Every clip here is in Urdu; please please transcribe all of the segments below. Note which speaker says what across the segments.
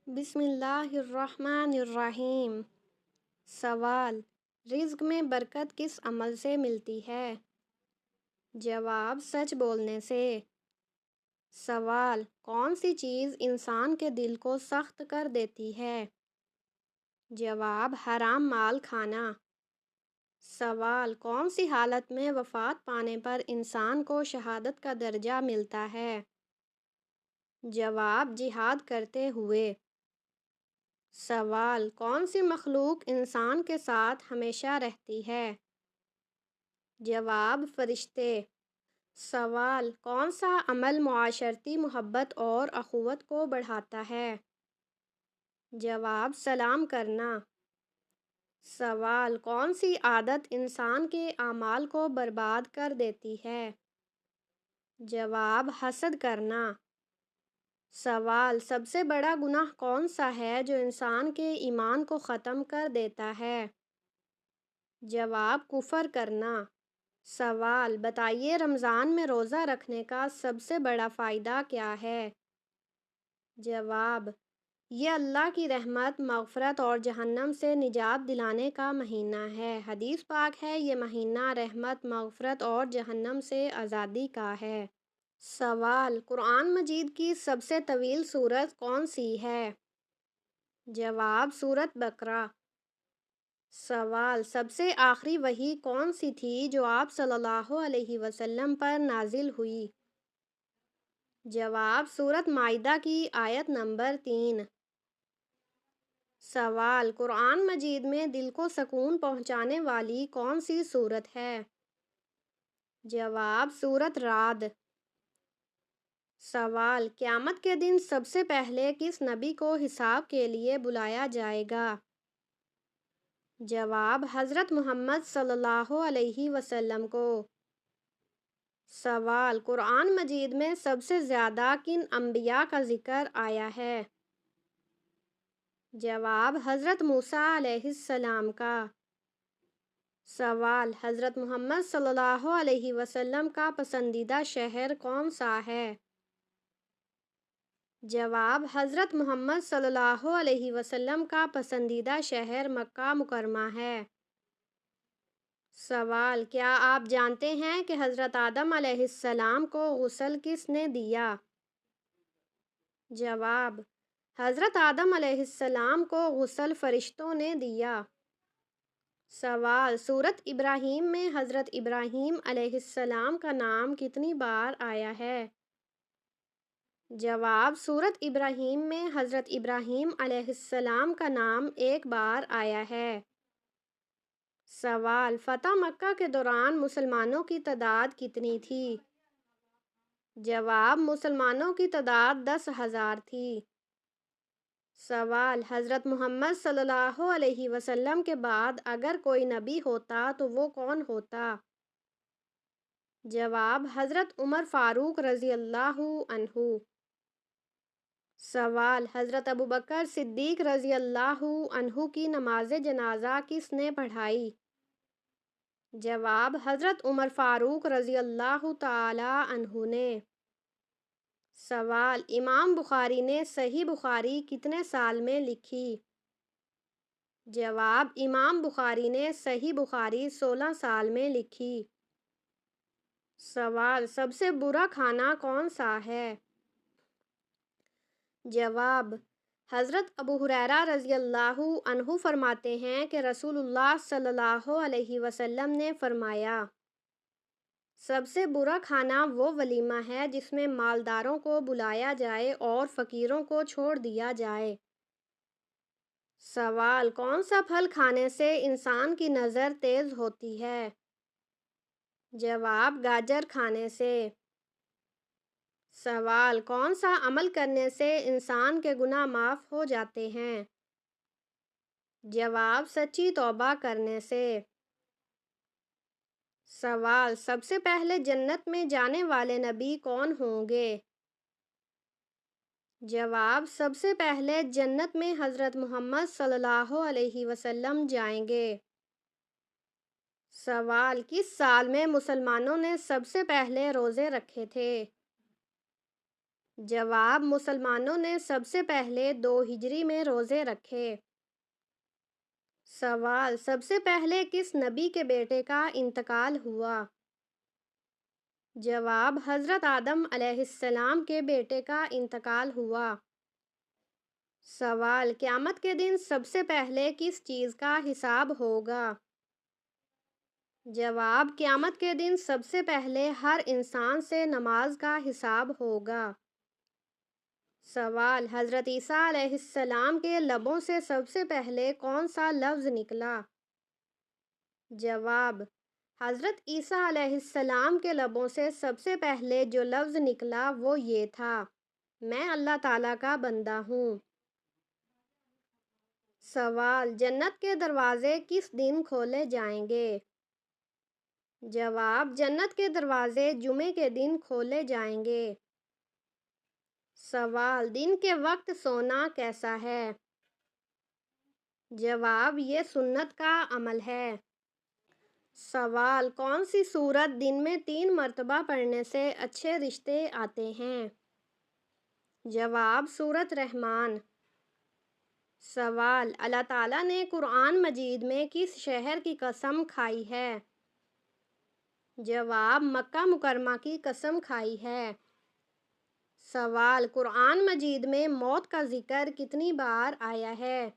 Speaker 1: بسم اللہ الرحمن الرحیم۔ سوال: رزق میں برکت کس عمل سے ملتی ہے؟ جواب: سچ بولنے سے۔ سوال: کون سی چیز انسان کے دل کو سخت کر دیتی ہے؟ جواب: حرام مال کھانا۔ سوال: کون سی حالت میں وفات پانے پر انسان کو شہادت کا درجہ ملتا ہے؟ جواب: جہاد کرتے ہوئے۔ سوال: کون سی مخلوق انسان کے ساتھ ہمیشہ رہتی ہے؟ جواب: فرشتے۔ سوال: کون سا عمل معاشرتی محبت اور اخوت کو بڑھاتا ہے؟ جواب: سلام کرنا۔ سوال: کون سی عادت انسان کے اعمال کو برباد کر دیتی ہے؟ جواب: حسد کرنا۔ سوال: سب سے بڑا گناہ کون سا ہے جو انسان کے ایمان کو ختم کر دیتا ہے؟ جواب: کفر کرنا۔ سوال: بتائیے رمضان میں روزہ رکھنے کا سب سے بڑا فائدہ کیا ہے؟ جواب: یہ اللہ کی رحمت، مغفرت اور جہنم سے نجات دلانے کا مہینہ ہے۔ حدیث پاک ہے، یہ مہینہ رحمت، مغفرت اور جہنم سے آزادی کا ہے۔ سوال: قرآن مجید کی سب سے طویل سورت کون سی ہے؟ جواب: سورۃ بقرہ۔ سوال: سب سے آخری وحی کون سی تھی جو آپ صلی اللہ علیہ وسلم پر نازل ہوئی؟ جواب: سورۃ مائدہ کی آیت نمبر 3۔ سوال: قرآن مجید میں دل کو سکون پہنچانے والی کون سی سورت ہے؟ جواب: سورۃ رعد۔ سوال: قیامت کے دن سب سے پہلے کس نبی کو حساب کے لیے بلایا جائے گا؟ جواب: حضرت محمد صلی اللہ علیہ وسلم کو۔ سوال: قرآن مجید میں سب سے زیادہ کن انبیاء کا ذکر آیا ہے؟ جواب: حضرت موسیٰ علیہ السلام کا۔ سوال: حضرت محمد صلی اللہ علیہ وسلم کا پسندیدہ شہر کون سا ہے؟ جواب: حضرت محمد صلی اللہ علیہ وسلم کا پسندیدہ شہر مکہ مکرمہ ہے۔ سوال: کیا آپ جانتے ہیں کہ حضرت آدم علیہ السلام کو غسل کس نے دیا؟ جواب: حضرت آدم علیہ السلام کو غسل فرشتوں نے دیا۔ سوال: سورۃ ابراہیم میں حضرت ابراہیم علیہ السلام کا نام کتنی بار آیا ہے؟ جواب: سورۃ ابراہیم میں حضرت ابراہیم علیہ السلام کا نام ایک بار آیا ہے۔ سوال: فتح مکہ کے دوران مسلمانوں کی تعداد کتنی تھی؟ جواب: مسلمانوں کی تعداد 10,000 تھی۔ سوال: حضرت محمد صلی اللہ علیہ وسلم کے بعد اگر کوئی نبی ہوتا تو وہ کون ہوتا؟ جواب: حضرت عمر فاروق رضی اللہ عنہ۔ سوال: حضرت ابوبکر صدیق رضی اللہ عنہ کی نماز جنازہ کس نے پڑھائی؟ جواب: حضرت عمر فاروق رضی اللہ تعالی عنہ نے۔ سوال: امام بخاری نے صحیح بخاری کتنے سال میں لکھی؟ جواب: امام بخاری نے صحیح بخاری 16 سال میں لکھی۔ سوال: سب سے برا کھانا کون سا ہے؟ جواب: حضرت ابو ہریرہ رضی اللہ عنہ فرماتے ہیں کہ رسول اللہ صلی اللہ علیہ وسلم نے فرمایا، سب سے برا کھانا وہ ولیمہ ہے جس میں مالداروں کو بلایا جائے اور فقیروں کو چھوڑ دیا جائے۔ سوال: کون سا پھل کھانے سے انسان کی نظر تیز ہوتی ہے؟ جواب: گاجر کھانے سے۔ سوال: کون سا عمل کرنے سے انسان کے گناہ معاف ہو جاتے ہیں؟ جواب: سچی توبہ کرنے سے۔ سوال: سب سے پہلے جنت میں جانے والے نبی کون ہوں گے؟ جواب: سب سے پہلے جنت میں حضرت محمد صلی اللہ علیہ وسلم جائیں گے۔ سوال: کس سال میں مسلمانوں نے سب سے پہلے روزے رکھے تھے؟ جواب: مسلمانوں نے سب سے پہلے 2 ہجری میں روزے رکھے۔ سوال: سب سے پہلے کس نبی کے بیٹے کا انتقال ہوا؟ جواب: حضرت آدم علیہ السلام کے بیٹے کا انتقال ہوا۔ سوال: قیامت کے دن سب سے پہلے کس چیز کا حساب ہوگا؟ جواب: قیامت کے دن سب سے پہلے ہر انسان سے نماز کا حساب ہوگا۔ سوال: حضرت عیسیٰ علیہ السلام کے لبوں سے سب سے پہلے کون سا لفظ نکلا؟ جواب: حضرت عیسیٰ علیہ السلام کے لبوں سے سب سے پہلے جو لفظ نکلا وہ یہ تھا: میں اللہ تعالیٰ کا بندہ ہوں۔ سوال: جنت کے دروازے کس دن کھولے جائیں گے؟ جواب: جنت کے دروازے جمعے کے دن کھولے جائیں گے۔ سوال: دن کے وقت سونا کیسا ہے؟ جواب: یہ سنت کا عمل ہے۔ سوال: کون سی سورت دن میں 3 مرتبہ پڑھنے سے اچھے رشتے آتے ہیں؟ جواب: سورۃ رحمان۔ سوال: اللہ تعالیٰ نے قرآن مجید میں کس شہر کی قسم کھائی ہے؟ جواب: مکہ مکرمہ کی قسم کھائی ہے۔ سوال: قرآن مجید میں موت کا ذکر کتنی بار آیا ہے؟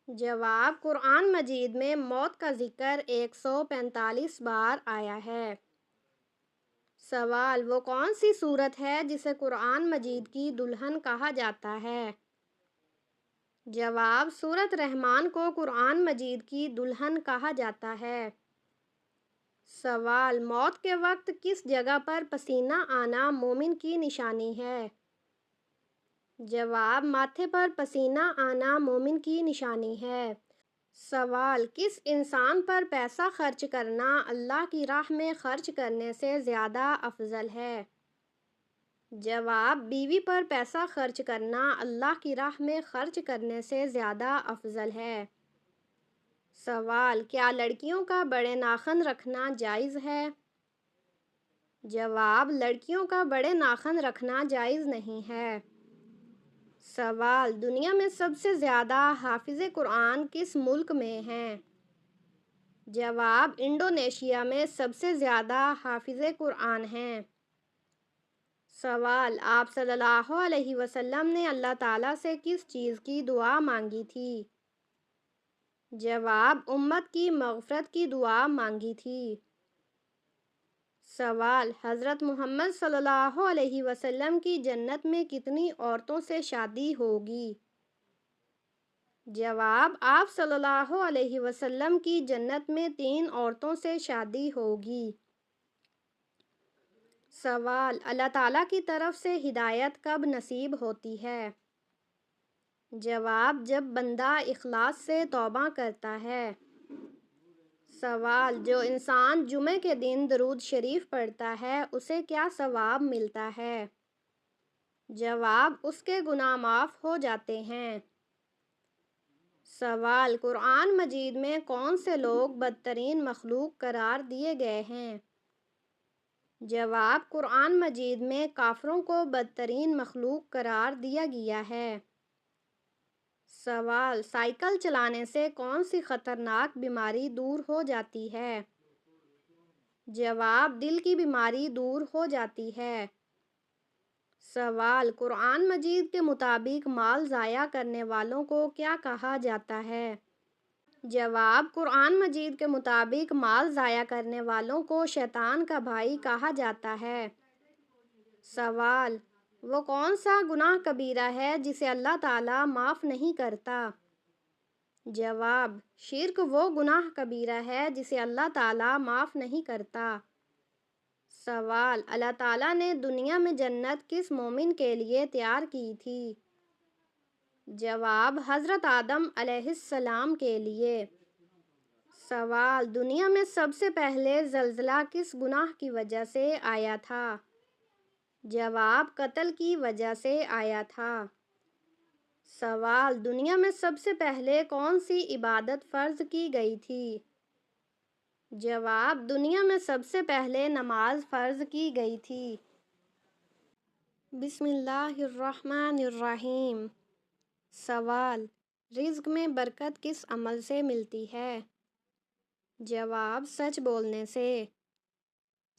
Speaker 1: جواب: قرآن مجید میں موت کا ذکر 145 بار آیا ہے۔ سوال: وہ کون سی سورت ہے جسے قرآن مجید کی دلہن کہا جاتا ہے؟ جواب: سورۃ رحمان کو قرآن مجید کی دلہن کہا جاتا ہے۔ سوال: موت کے وقت کس جگہ پر پسینہ آنا مومن کی نشانی ہے؟ جواب: ماتھے پر پسینہ آنا مومن کی نشانی ہے۔ سوال: کس انسان پر پیسہ خرچ کرنا اللہ کی راہ میں خرچ کرنے سے زیادہ افضل ہے؟ جواب: بیوی پر پیسہ خرچ کرنا اللہ کی راہ میں خرچ کرنے سے زیادہ افضل ہے۔ سوال: کیا لڑکیوں کا بڑے ناخن رکھنا جائز ہے؟ جواب: لڑکیوں کا بڑے ناخن رکھنا جائز نہیں ہے۔ سوال: دنیا میں سب سے زیادہ حافظ قرآن کس ملک میں ہیں؟ جواب: انڈونیشیا میں سب سے زیادہ حافظ قرآن ہیں۔ سوال: آپ صلی اللہ علیہ وسلم نے اللہ تعالیٰ سے کس چیز کی دعا مانگی تھی؟ جواب: امت کی مغفرت کی دعا مانگی تھی۔ سوال: حضرت محمد صلی اللہ علیہ وسلم کی جنت میں کتنی عورتوں سے شادی ہوگی؟ جواب: آپ صلی اللہ علیہ وسلم کی جنت میں 3 عورتوں سے شادی ہوگی۔ سوال: اللہ تعالیٰ کی طرف سے ہدایت کب نصیب ہوتی ہے؟ جواب: جب بندہ اخلاص سے توبہ کرتا ہے۔ سوال: جو انسان جمعے کے دن درود شریف پڑھتا ہے اسے کیا ثواب ملتا ہے؟ جواب: اس کے گناہ معاف ہو جاتے ہیں۔ سوال: قرآن مجید میں کون سے لوگ بدترین مخلوق قرار دیے گئے ہیں؟ جواب: قرآن مجید میں کافروں کو بدترین مخلوق قرار دیا گیا ہے۔ سوال: سائیکل چلانے سے کون سی خطرناک بیماری دور ہو جاتی ہے؟ جواب: دل کی بیماری دور ہو جاتی ہے۔ سوال: قرآن مجید کے مطابق مال ضائع کرنے والوں کو کیا کہا جاتا ہے؟ جواب: قرآن مجید کے مطابق مال ضائع کرنے والوں کو شیطان کا بھائی کہا جاتا ہے۔ سوال: وہ کون سا گناہ کبیرہ ہے جسے اللہ تعالیٰ معاف نہیں کرتا؟ جواب: شرک وہ گناہ کبیرہ ہے جسے اللہ تعالیٰ معاف نہیں کرتا۔ سوال: اللہ تعالیٰ نے دنیا میں جنت کس مومن کے لیے تیار کی تھی؟ جواب: حضرت آدم علیہ السلام کے لیے۔ سوال: دنیا میں سب سے پہلے زلزلہ کس گناہ کی وجہ سے آیا تھا؟ جواب: قتل کی وجہ سے آیا تھا۔ سوال: دنیا میں سب سے پہلے کون سی عبادت فرض کی گئی تھی؟ جواب: دنیا میں سب سے پہلے نماز فرض کی گئی تھی۔ بسم اللہ الرحمن الرحیم۔ سوال: رزق میں برکت کس عمل سے ملتی ہے؟ جواب: سچ بولنے سے۔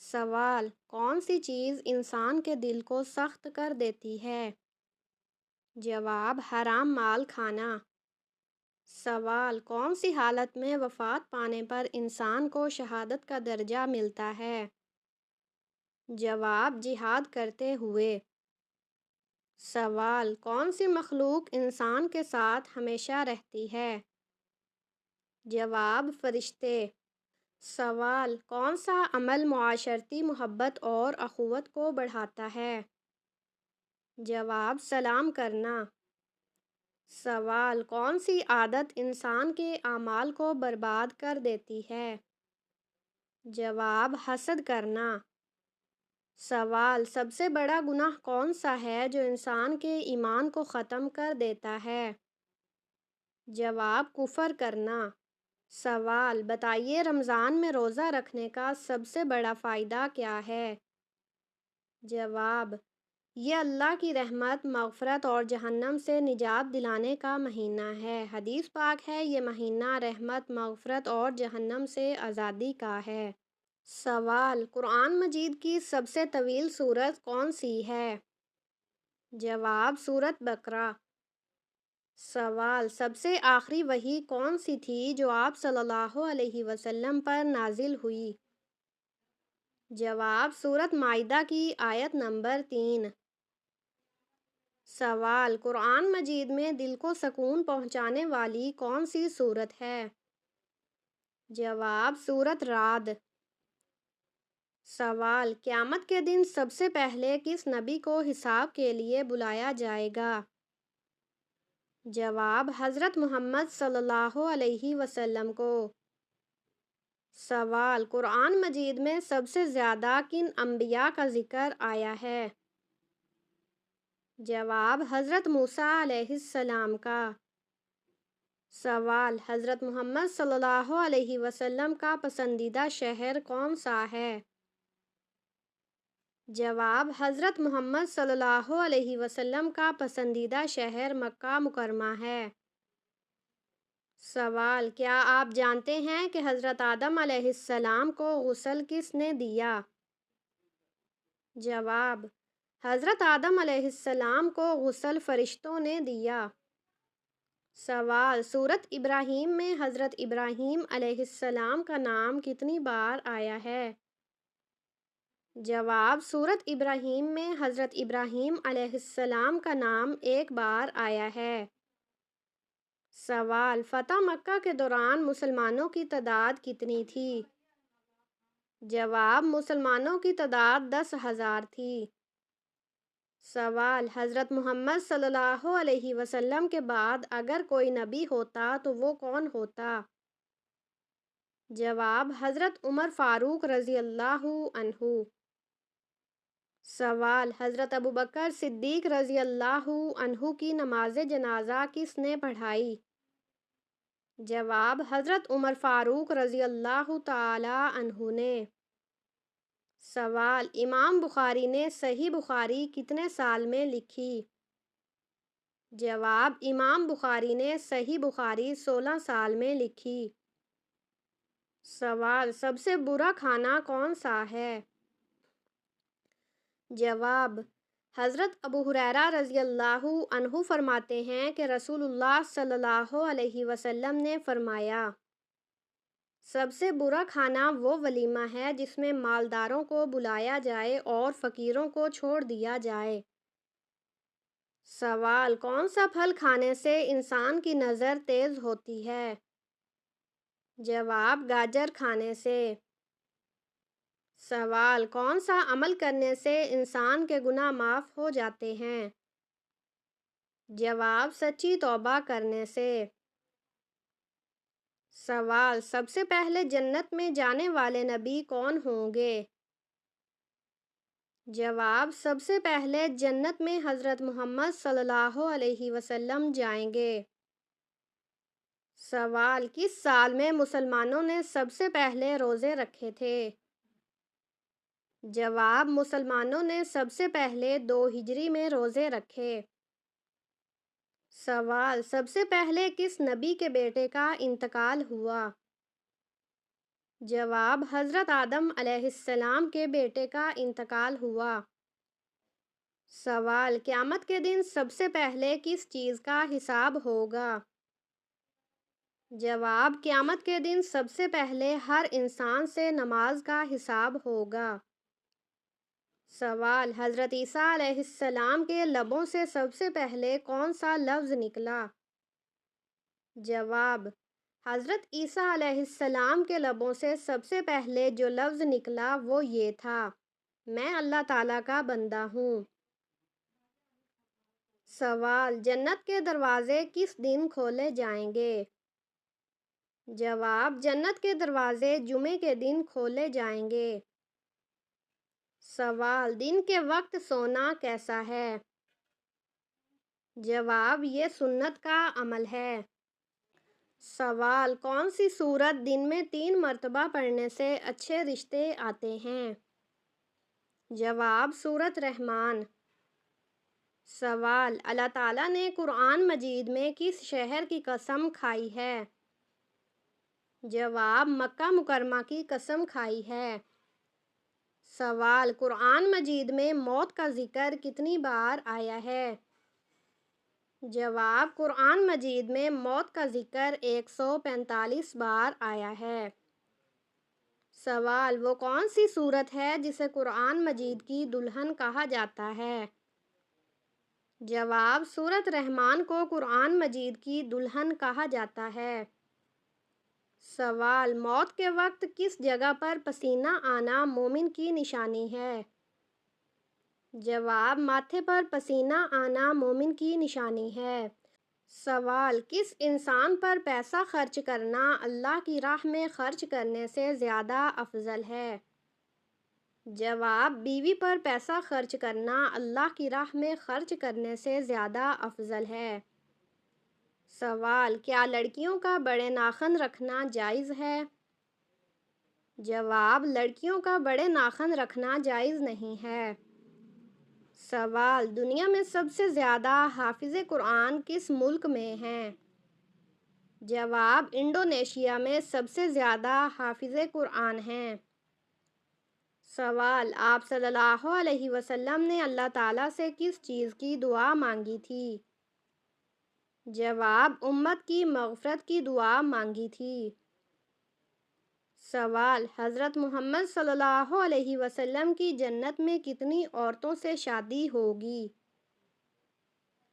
Speaker 1: سوال: کون سی چیز انسان کے دل کو سخت کر دیتی ہے؟ جواب: حرام مال کھانا۔ سوال: کون سی حالت میں وفات پانے پر انسان کو شہادت کا درجہ ملتا ہے؟ جواب: جہاد کرتے ہوئے۔ سوال: کون سی مخلوق انسان کے ساتھ ہمیشہ رہتی ہے؟ جواب: فرشتے۔ سوال: کون سا عمل معاشرتی محبت اور اخوت کو بڑھاتا ہے؟ جواب: سلام کرنا۔ سوال: کون سی عادت انسان کے اعمال کو برباد کر دیتی ہے؟ جواب: حسد کرنا۔ سوال: سب سے بڑا گناہ کون سا ہے جو انسان کے ایمان کو ختم کر دیتا ہے؟ جواب: کفر کرنا۔ سوال: بتائیے رمضان میں روزہ رکھنے کا سب سے بڑا فائدہ کیا ہے؟ جواب: یہ اللہ کی رحمت، مغفرت اور جہنم سے نجات دلانے کا مہینہ ہے۔ حدیث پاک ہے، یہ مہینہ رحمت، مغفرت اور جہنم سے آزادی کا ہے۔ سوال: قرآن مجید کی سب سے طویل سورت کون سی ہے؟ جواب: سورۃ بقرہ۔ سوال: سب سے آخری وحی کون سی تھی جو آپ صلی اللہ علیہ وسلم پر نازل ہوئی؟ جواب: سورۃ مائدہ کی آیت نمبر 3۔ سوال: قرآن مجید میں دل کو سکون پہنچانے والی کون سی سورت ہے؟ جواب: سورۃ رعد۔ سوال: قیامت کے دن سب سے پہلے کس نبی کو حساب کے لیے بلایا جائے گا؟ جواب: حضرت محمد صلی اللہ علیہ وسلم کو۔ سوال: قرآن مجید میں سب سے زیادہ کن انبیاء کا ذکر آیا ہے؟ جواب: حضرت موسیٰ علیہ السلام کا۔ سوال: حضرت محمد صلی اللہ علیہ وسلم کا پسندیدہ شہر کون سا ہے؟ جواب: حضرت محمد صلی اللہ علیہ وسلم کا پسندیدہ شہر مکہ مکرمہ ہے۔ سوال: کیا آپ جانتے ہیں کہ حضرت آدم علیہ السلام کو غسل کس نے دیا؟ جواب: حضرت آدم علیہ السلام کو غسل فرشتوں نے دیا۔ سوال: سورۃ ابراہیم میں حضرت ابراہیم علیہ السلام کا نام کتنی بار آیا ہے؟ جواب: سورۃ ابراہیم میں حضرت ابراہیم علیہ السلام کا نام ایک بار آیا ہے۔ سوال: فتح مکہ کے دوران مسلمانوں کی تعداد کتنی تھی؟ جواب: مسلمانوں کی تعداد 10,000 تھی۔ سوال: حضرت محمد صلی اللہ علیہ وسلم کے بعد اگر کوئی نبی ہوتا تو وہ کون ہوتا؟ جواب: حضرت عمر فاروق رضی اللہ عنہ۔ سوال: حضرت ابوبکر صدیق رضی اللہ عنہ کی نماز جنازہ کس نے پڑھائی؟ جواب: حضرت عمر فاروق رضی اللہ تعالی عنہ نے۔ سوال: امام بخاری نے صحیح بخاری کتنے سال میں لکھی؟ جواب: امام بخاری نے صحیح بخاری 16 سال میں لکھی۔ سوال: سب سے برا کھانا کون سا ہے؟ جواب: حضرت ابو ہریرہ رضی اللہ عنہ فرماتے ہیں کہ رسول اللہ صلی اللہ علیہ وسلم نے فرمایا، سب سے برا کھانا وہ ولیمہ ہے جس میں مالداروں کو بلایا جائے اور فقیروں کو چھوڑ دیا جائے۔ سوال: کون سا پھل کھانے سے انسان کی نظر تیز ہوتی ہے؟ جواب: گاجر کھانے سے۔ سوال: کون سا عمل کرنے سے انسان کے گناہ معاف ہو جاتے ہیں؟ جواب: سچی توبہ کرنے سے۔ سوال: سب سے پہلے جنت میں جانے والے نبی کون ہوں گے؟ جواب: سب سے پہلے جنت میں حضرت محمد صلی اللہ علیہ وسلم جائیں گے۔ سوال: کس سال میں مسلمانوں نے سب سے پہلے روزے رکھے تھے؟ جواب: مسلمانوں نے سب سے پہلے 2 ہجری میں روزے رکھے۔ سوال: سب سے پہلے کس نبی کے بیٹے کا انتقال ہوا؟ جواب: حضرت آدم علیہ السلام کے بیٹے کا انتقال ہوا۔ سوال: قیامت کے دن سب سے پہلے کس چیز کا حساب ہوگا؟ جواب: قیامت کے دن سب سے پہلے ہر انسان سے نماز کا حساب ہوگا۔ سوال: حضرت عیسیٰ علیہ السلام کے لبوں سے سب سے پہلے کون سا لفظ نکلا؟ جواب: حضرت عیسیٰ علیہ السلام کے لبوں سے سب سے پہلے جو لفظ نکلا وہ یہ تھا: میں اللہ تعالیٰ کا بندہ ہوں۔ سوال: جنت کے دروازے کس دن کھولے جائیں گے؟ جواب: جنت کے دروازے جمعے کے دن کھولے جائیں گے۔ سوال: دن کے وقت سونا کیسا ہے؟ جواب: یہ سنت کا عمل ہے۔ سوال: کون سی سورت دن میں 3 مرتبہ پڑھنے سے اچھے رشتے آتے ہیں؟ جواب: سورۃ رحمان۔ سوال: اللہ تعالیٰ نے قرآن مجید میں کس شہر کی قسم کھائی ہے؟ جواب: مکہ مکرمہ کی قسم کھائی ہے۔ سوال: قرآن مجید میں موت کا ذکر کتنی بار آیا ہے؟ جواب: قرآن مجید میں موت کا ذکر 145 بار آیا ہے۔ سوال: وہ کون سی سورت ہے جسے قرآن مجید کی دلہن کہا جاتا ہے؟ جواب: سورۃ رحمان کو قرآن مجید کی دلہن کہا جاتا ہے۔ سوال: موت کے وقت کس جگہ پر پسینہ آنا مومن کی نشانی ہے؟ جواب: ماتھے پر پسینہ آنا مومن کی نشانی ہے۔ سوال: کس انسان پر پیسہ خرچ کرنا اللہ کی راہ میں خرچ کرنے سے زیادہ افضل ہے؟ جواب: بیوی پر پیسہ خرچ کرنا اللہ کی راہ میں خرچ کرنے سے زیادہ افضل ہے۔ سوال: کیا لڑکیوں کا بڑے ناخن رکھنا جائز ہے؟ جواب: لڑکیوں کا بڑے ناخن رکھنا جائز نہیں ہے۔ سوال: دنیا میں سب سے زیادہ حافظ قرآن کس ملک میں ہیں؟ جواب: انڈونیشیا میں سب سے زیادہ حافظ قرآن ہیں۔ سوال: آپ صلی اللہ علیہ وسلم نے اللہ تعالیٰ سے کس چیز کی دعا مانگی تھی؟ جواب: امت کی مغفرت کی دعا مانگی تھی۔ سوال: حضرت محمد صلی اللہ علیہ وسلم کی جنت میں کتنی عورتوں سے شادی ہوگی؟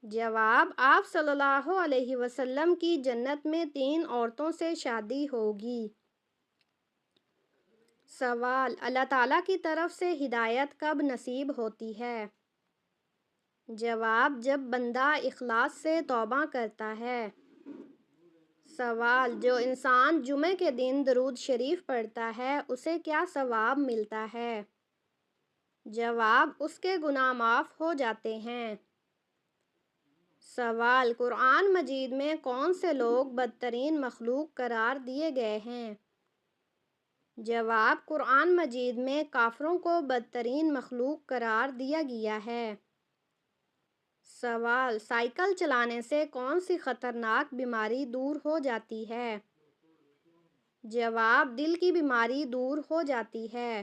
Speaker 1: جواب: آپ صلی اللہ علیہ وسلم کی جنت میں 3 عورتوں سے شادی ہوگی۔ سوال: اللہ تعالیٰ کی طرف سے ہدایت کب نصیب ہوتی ہے؟ جواب: جب بندہ اخلاص سے توبہ کرتا ہے۔ سوال: جو انسان جمعے کے دن درود شریف پڑھتا ہے اسے کیا ثواب ملتا ہے؟ جواب: اس کے گناہ معاف ہو جاتے ہیں۔ سوال: قرآن مجید میں کون سے لوگ بدترین مخلوق قرار دیے گئے ہیں؟ جواب: قرآن مجید میں کافروں کو بدترین مخلوق قرار دیا گیا ہے۔ سوال: سائیکل چلانے سے کون سی خطرناک بیماری دور ہو جاتی ہے؟ جواب: دل کی بیماری دور ہو جاتی ہے۔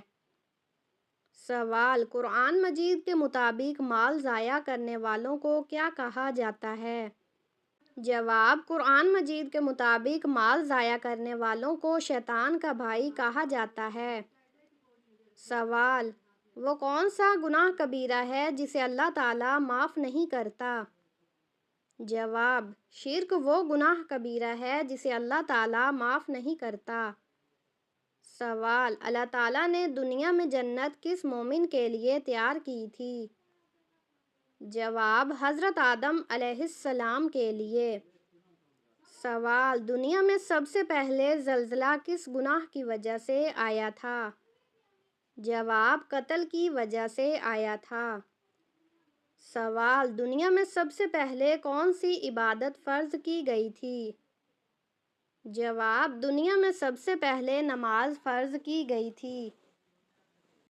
Speaker 1: سوال: قرآن مجید کے مطابق مال ضائع کرنے والوں کو کیا کہا جاتا ہے؟ جواب: قرآن مجید کے مطابق مال ضائع کرنے والوں کو شیطان کا بھائی کہا جاتا ہے۔ سوال: وہ کون سا گناہ کبیرہ ہے جسے اللہ تعالیٰ معاف نہیں کرتا؟ جواب: شرک وہ گناہ کبیرہ ہے جسے اللہ تعالیٰ معاف نہیں کرتا۔ سوال: اللہ تعالیٰ نے دنیا میں جنت کس مومن کے لیے تیار کی تھی؟ جواب: حضرت آدم علیہ السلام کے لیے۔ سوال: دنیا میں سب سے پہلے زلزلہ کس گناہ کی وجہ سے آیا تھا؟ جواب: قتل کی وجہ سے آیا تھا۔ سوال: دنیا میں سب سے پہلے کون سی عبادت فرض کی گئی تھی؟ جواب: دنیا میں سب سے پہلے نماز فرض کی گئی تھی۔